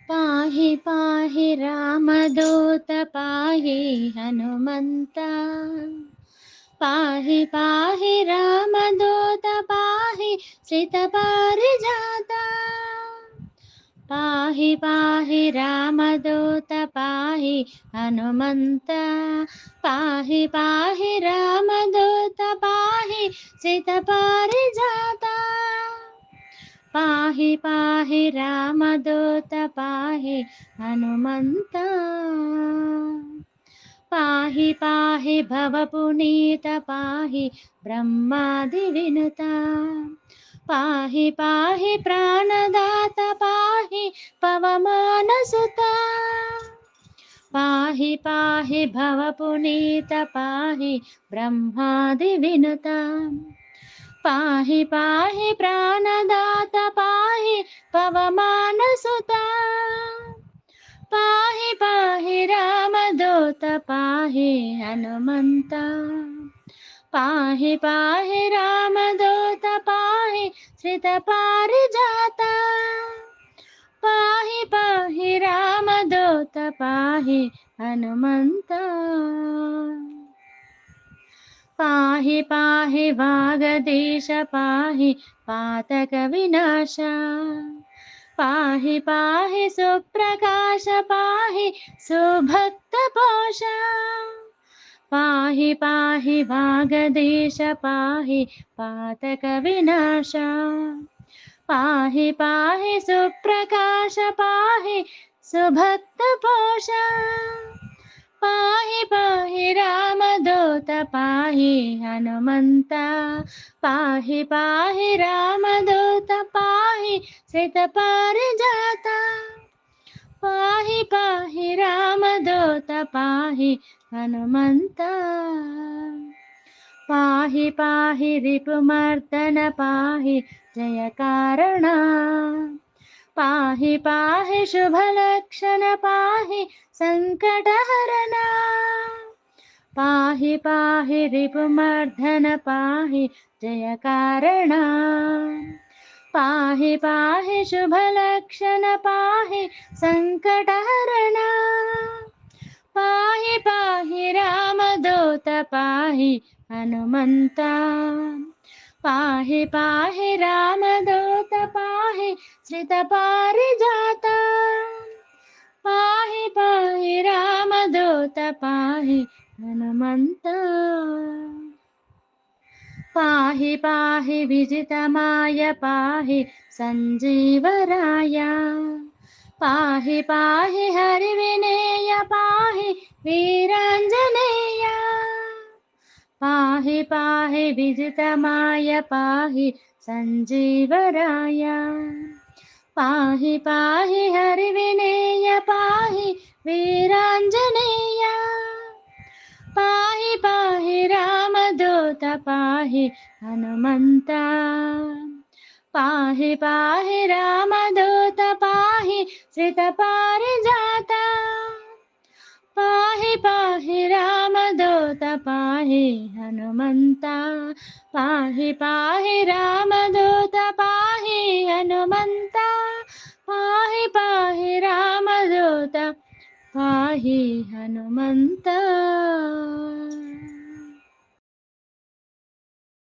पाहि पाहि रामदूत पाहि हनुमन्त पाहि पाहि रामदूत पाहि श्रितपारिजाता पाहि पाहि रामदूत पाहि हनुमन्त पाहि पाहि रामदूत पाहि श्रितपारिजाता पाहि पाहि रामदूत पाहि हनुमन्त पाहि पाहि भवपुनीत पाहि ब्रह्मादिविनुता पाहि पाहि प्राणदात पाहि पवमानसुता पाहि पाहि भवपुनीत पाहि ब्रह्मादिविनुता पाहि पाहि प्राणदात पाहि पवमानसुता पाहि पाहि रामदूत पाहि हनुमन्त पाहि पाहि रामदूत पाहि श्रितपारिजाता पाहि पाहि रामदूत पाहि हनुमन्त पाहि पाहि वागदीश पाहि पातकविनाश पाहि पाहि सुप्रकाश पाहि सुभक्तपोष पाहि पाहि वागदीश पाहि पातकविनाश पाहि पाहि सुप्रकाश पाहि सुभक्तपोष पाहि पाहि रामदूत पाहि हनुमन्त पाहि पाहि रामदूत पाहि श्रितपारिजाता पाहि पाहि रामदूत पाहि हनुमन्त पाहि पाहि रिपुमर्दन पाहि जयकारण पाहि पाहि शुभलक्षण पाहि सङ्कटहरण पाहि पाहि रिपुमर्दन पाहि जयकारण पाहि पाहि शुभलक्षण पाहि सङ्कटहरण पाहि पाहि रामदूत पाहि हनुमन्त पाहि पाहि रामदूत पाहि श्रितपारिजाता पाहि पाहि रामदूत पाहि हनुमन्त पाहि पाहि विजितमाय पाहि सञ्जीवराय पाहि पाहि हरिविनेय पाहि वीराञ्जनेय पाहि पाहि विजितमाय पाहि सञ्जीवराय पाहि पाहि हरिविनेय पाहि वीराञ्जनेय पाहि पाहि रामदूत पाहि हनुमन्त पाहि पाहि रामदूत पाहि श्रितपारिजाता पाहि पाहि रामदूत पाहि हनुमन्त पाहि पाहि रामदूत पाहि हनुमन्त पाहि पाहि रामदूत पाहि हनुमन्त।